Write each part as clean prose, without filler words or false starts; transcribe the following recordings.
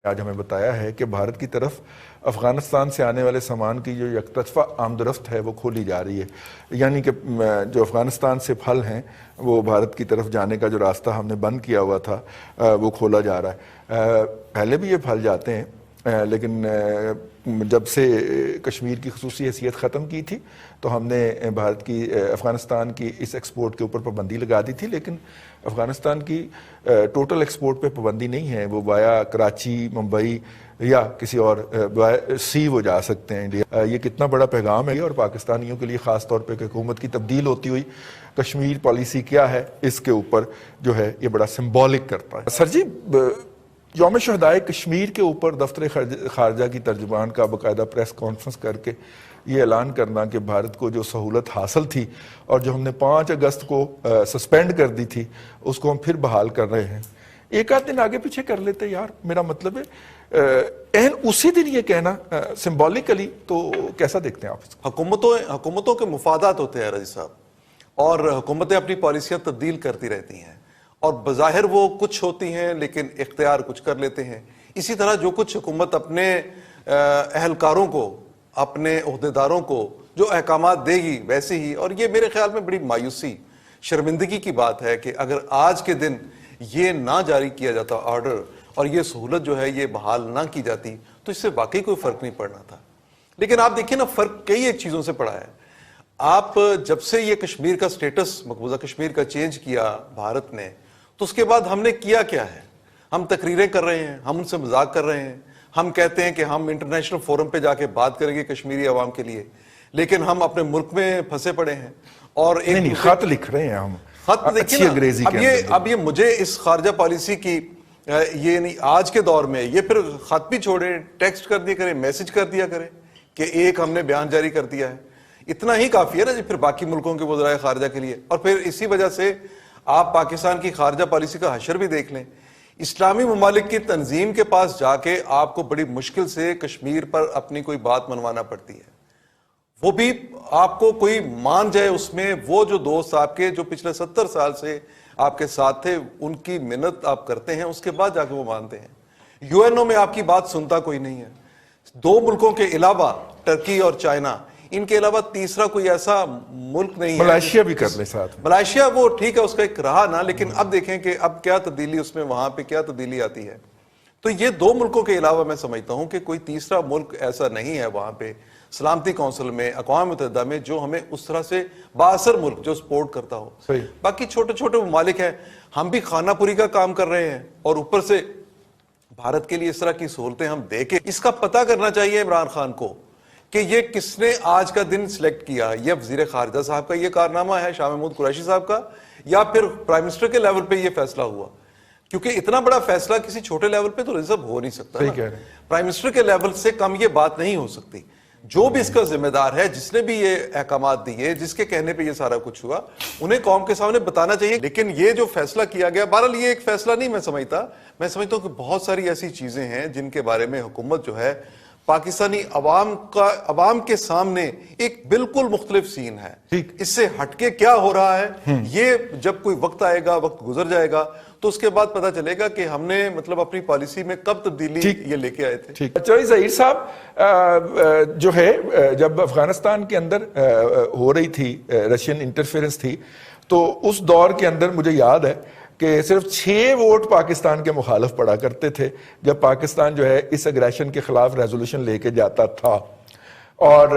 آج ہمیں بتایا ہے کہ بھارت کی طرف افغانستان سے آنے والے سامان کی جو یک طرفہ آمد و رفت ہے وہ کھولی جا رہی ہے، یعنی کہ جو افغانستان سے پھل ہیں وہ بھارت کی طرف جانے کا جو راستہ ہم نے بند کیا ہوا تھا وہ کھولا جا رہا ہے۔ پہلے بھی یہ پھل جاتے ہیں لیکن جب سے کشمیر کی خصوصی حیثیت ختم کی تھی تو ہم نے افغانستان کی اس ایکسپورٹ کے اوپر پابندی لگا دی تھی، لیکن افغانستان کی ٹوٹل ایکسپورٹ پہ پابندی نہیں ہے، وہ وایا کراچی، ممبئی یا کسی اور سی وہ جا سکتے ہیں انڈیا۔ یہ کتنا بڑا پیغام ہے اور پاکستانیوں کے لیے خاص طور پہ کہ حکومت کی تبدیل ہوتی ہوئی کشمیر پالیسی کیا ہے اس کے اوپر جو ہے یہ بڑا سمبولک کرتا ہے۔ سر جی، یوم شہدائے کشمیر کے اوپر دفتر خارجہ کی ترجمان کا باقاعدہ پریس کانفرنس کر کے یہ اعلان کرنا کہ بھارت کو جو سہولت حاصل تھی اور جو ہم نے 5 اگست کو سسپینڈ کر دی تھی اس کو ہم پھر بحال کر رہے ہیں، ایک آدھ دن آگے پیچھے کر لیتے یار، میرا مطلب ہے اسی دن یہ کہنا سمبولکلی، تو کیسا دیکھتے ہیں آپ اس کو؟ حکومتوں کے مفادات ہوتے ہیں رضی صاحب، اور حکومتیں اپنی پالیسیاں تبدیل کرتی رہتی ہیں اور بظاہر وہ کچھ ہوتی ہیں لیکن اختیار کچھ کر لیتے ہیں۔ اسی طرح جو کچھ حکومت اپنے اہلکاروں کو، اپنے عہدیداروں کو جو احکامات دے گی ویسے ہی، اور یہ میرے خیال میں بڑی مایوسی، شرمندگی کی بات ہے کہ اگر آج کے دن یہ نہ جاری کیا جاتا آرڈر اور یہ سہولت جو ہے یہ بحال نہ کی جاتی تو اس سے واقعی کوئی فرق نہیں پڑنا تھا۔ لیکن آپ دیکھیں نا، فرق کئی ایک چیزوں سے پڑا ہے۔ آپ جب سے یہ کشمیر کا سٹیٹس، مقبوضہ کشمیر کا چینج کیا بھارت نے، تو اس کے بعد ہم نے کیا ہے؟ ہم تقریریں کر رہے ہیں، ہم ان سے مذاق کر رہے ہیں، ہم کہتے ہیں کہ ہم انٹرنیشنل فورم پہ جا کے بات کریں گے کشمیری عوام کے لیے، لیکن ہم اپنے ملک میں پھنسے پڑے ہیں اور ایک خط لکھ رہے ہیں ہم، خط اچھی انگریزی کے اندر۔ اب یہ مجھے اس خارجہ پالیسی کی یہ نہیں، آج کے دور میں یہ پھر خط بھی چھوڑیں، ٹیکسٹ کر دیا کریں، میسج کر دیا کریں کہ ایک ہم نے بیان جاری کر دیا ہے، اتنا ہی کافی ہے نا جی پھر باقی ملکوں کے وزرائے خارجہ کے لیے۔ اور پھر اسی وجہ سے آپ پاکستان کی خارجہ پالیسی کا حشر بھی دیکھ لیں، اسلامی ممالک کی تنظیم کے پاس جا کے آپ کو بڑی مشکل سے کشمیر پر اپنی کوئی بات منوانا پڑتی ہے، وہ بھی آپ کو کوئی مان جائے اس میں۔ وہ جو دوست آپ کے جو پچھلے 70 سال سے آپ کے ساتھ تھے ان کی منت آپ کرتے ہیں، اس کے بعد جا کے وہ مانتے ہیں۔ یو این او میں آپ کی بات سنتا کوئی نہیں ہے۔ 2 ملکوں کے علاوہ، ٹرکی اور چائنا، ان کے علاوہ تیسرا کوئی ایسا ملک نہیں ہے۔ ملائیشیا بھی کر لے ساتھ، ملائیشیا وہ ٹھیک ہے، اس کا ایک رہا نا، لیکن اب دیکھیں کہ اب کیا تبدیلی اس میں، وہاں پہ کیا تبدیلی آتی ہے۔ تو یہ 2 ملکوں کے علاوہ میں سمجھتا ہوں کہ کوئی تیسرا ملک ایسا نہیں ہے وہاں پہ سلامتی کونسل میں، اقوام متحدہ میں، جو ہمیں اس طرح سے بااثر ملک جو سپورٹ کرتا ہو۔ باقی چھوٹے چھوٹے ممالک ہیں، ہم بھی خانہ پوری کا کام کر رہے ہیں اور اوپر سے بھارت کے لیے اس طرح کی سہولتیں ہم دے کے اس کا پتہ کرنا چاہیے عمران خان کو کہ یہ کس نے آج کا دن سلیکٹ کیا۔ یہ وزیر خارجہ صاحب کا یہ کارنامہ ہے، شاہ محمود قریشی صاحب کا، یا پھر پرائم منسٹر کے لیول پہ یہ فیصلہ ہوا؟ کیونکہ اتنا بڑا فیصلہ کسی چھوٹے لیول پہ تو ریزرو ہو نہیں سکتا۔ پرائم منسٹر کے لیول سے کم یہ بات نہیں ہو سکتی۔ جو بھی اس کا ذمہ دار ہے، جس نے بھی یہ احکامات دیے، جس کے کہنے پہ یہ سارا کچھ ہوا، انہیں قوم کے سامنے بتانا چاہیے۔ لیکن یہ جو فیصلہ کیا گیا، بہرحال یہ ایک فیصلہ نہیں میں سمجھتا ہوں کہ بہت ساری ایسی چیزیں ہیں جن کے بارے میں حکومت جو ہے پاکستانی عوام کے سامنے ایک بالکل مختلف سین ہے۔ اس سے ہٹ کے کیا ہو رہا ہے، یہ جب کوئی وقت آئے گا، وقت گزر جائے گا تو اس کے بعد پتہ چلے گا کہ ہم نے مطلب اپنی پالیسی میں کب تبدیلی یہ لے کے آئے تھے۔ چوہدری ظہیر صاحب، جو ہے جب افغانستان کے اندر ہو رہی تھی رشین انٹرفیرنس تھی تو اس دور کے اندر مجھے یاد ہے کہ صرف 6 ووٹ پاکستان کے مخالف پڑا کرتے تھے جب پاکستان جو ہے اس اگریشن کے خلاف ریزولوشن لے کے جاتا تھا، اور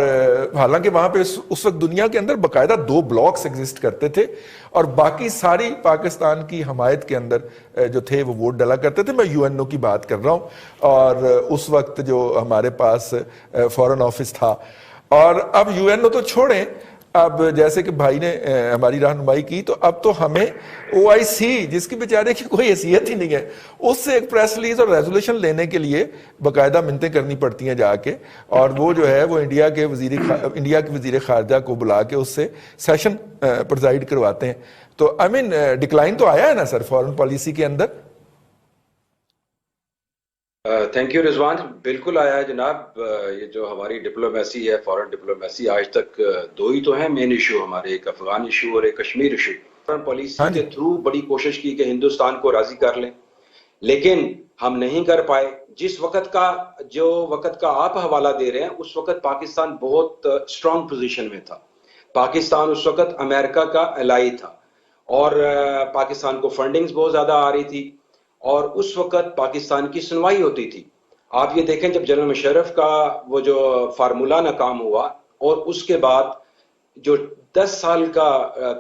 حالانکہ وہاں پہ اس وقت دنیا کے اندر باقاعدہ 2 بلاکس ایگزسٹ کرتے تھے اور باقی ساری پاکستان کی حمایت کے اندر جو تھے وہ ووٹ ڈالا کرتے تھے۔ میں یو این او کی بات کر رہا ہوں، اور اس وقت جو ہمارے پاس فورن آفس تھا، اور اب یو این او تو چھوڑیں، اب جیسے کہ بھائی نے ہماری رہنمائی کی تو اب تو ہمیں او آئی سی، جس کی بیچارے کی کوئی حیثیت ہی نہیں ہے، اس سے ایک پریس ریلیز اور ریزولوشن لینے کے لیے باقاعدہ منتیں کرنی پڑتی ہیں جا کے، اور وہ جو ہے وہ انڈیا کے وزیر خارجہ کو بلا کے اس سے سیشن پرزائڈ کرواتے ہیں۔ تو ڈکلائن تو آیا ہے نا سر فورن پالیسی کے اندر؟ تھینک یو رضوان، بالکل آیا ہے جناب۔ یہ جو ہماری ڈپلومیسی ہے، فورن ڈپلومیسی، آج تک 2 ہی تو ہیں مین ایشو ہمارے، ایک افغان ایشو اور ایک کشمیر ایشو۔ فورن پالیسی کے تھرو بڑی کوشش کی کہ ہندوستان کو راضی کر لیں، لیکن ہم نہیں کر پائے. جس وقت کا آپ حوالہ دے رہے ہیں اس وقت پاکستان بہت اسٹرانگ پوزیشن میں تھا. پاکستان اس وقت امریکہ کا الائی تھا اور پاکستان کو فنڈنگز بہت زیادہ آ رہی تھی اور اس وقت پاکستان کی سنوائی ہوتی تھی. آپ یہ دیکھیں جب جنرل مشرف کا وہ جو فارمولہ ناکام ہوا اور اس کے بعد جو 10 سال کا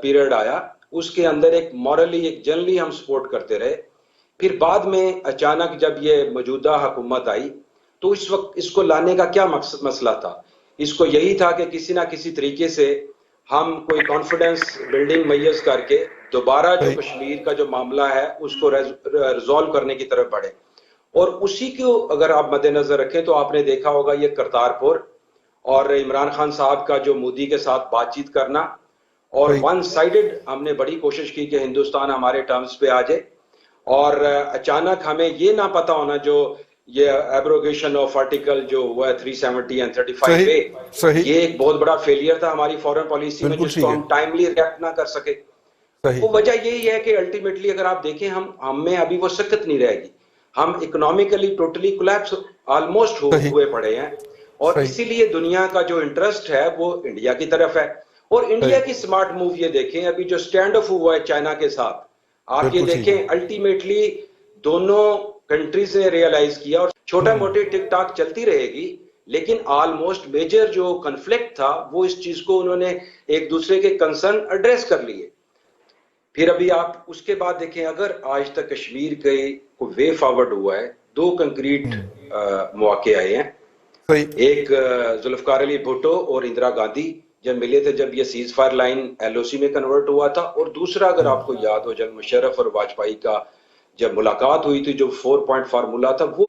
پیریڈ آیا اس کے اندر ایک مورلی ایک جنرلی ہم سپورٹ کرتے رہے. پھر بعد میں اچانک جب یہ موجودہ حکومت آئی تو اس وقت اس کو لانے کا کیا مسئلہ تھا؟ اس کو یہی تھا کہ کسی نہ کسی طریقے سے ہم کوئی کانفیڈنس بلڈنگ میسر کر کے دوبارہ جو کشمیر کا جو معاملہ ہے اس کو ریزالو کرنے کی طرف بڑھے. اور اسی کو اگر آپ مد نظر رکھیں تو آپ نے دیکھا ہوگا یہ کرتارپور اور عمران خان صاحب کا جو مودی کے ساتھ بات چیت کرنا اور ون سائیڈڈ ہم نے بڑی کوشش کی کہ ہندوستان ہمارے ٹرمز پہ آ جائے اور اچانک ہمیں یہ نہ پتا ہونا جو یہ ایبروگیشن آف آرٹیکل جو ہوا ہے 370 and 35 پہ یہ ایک بہت بڑا فیلئر تھا ہماری فورن پالیسی میں جس کو ہم ٹائملی ریئیکٹ نہ کر سکے. وہ وجہ یہی ہے کہ الٹیمیٹلی اگر آپ دیکھیں ہم میں ابھی وہ سکت نہیں رہے گی. ہم اکنامیکلی ٹوٹلی کولیپس آلموسٹ ہوئے پڑے ہیں اور اسی لیے دنیا کا جو انٹرسٹ ہے وہ انڈیا کی طرف ہے. اور انڈیا کی سمارٹ موو یہ دیکھیں ابھی جو سٹینڈ آف ہوا ہے چائنا کے ساتھ آپ یہ دیکھیں الٹیمیٹلی دونوں کنٹریز نے ریئلائز کیا اور چھوٹا موٹی ٹک ٹاک چلتی رہے گی لیکن آلموسٹ میجر جو کنفلکٹ تھا وہ اس چیز کو انہوں نے ایک دوسرے کے کنسرن ایڈریس کر لیے. پھر ابھی آپ اس کے بعد دیکھیں اگر آج تک کشمیر کے کو وے فارورڈ ہوا ہے 2 کنکریٹ مواقع آئے ہیں. ایک ذوالفقار علی بھٹو اور اندرا گاندھی جب ملے تھے جب یہ سیز فائر لائن LOC میں کنورٹ ہوا تھا اور دوسرا اگر آپ کو یاد ہو جنرل مشرف اور واجپئی کا جب ملاقات ہوئی تھی جو 4 پوائنٹ فارمولہ تھا وہ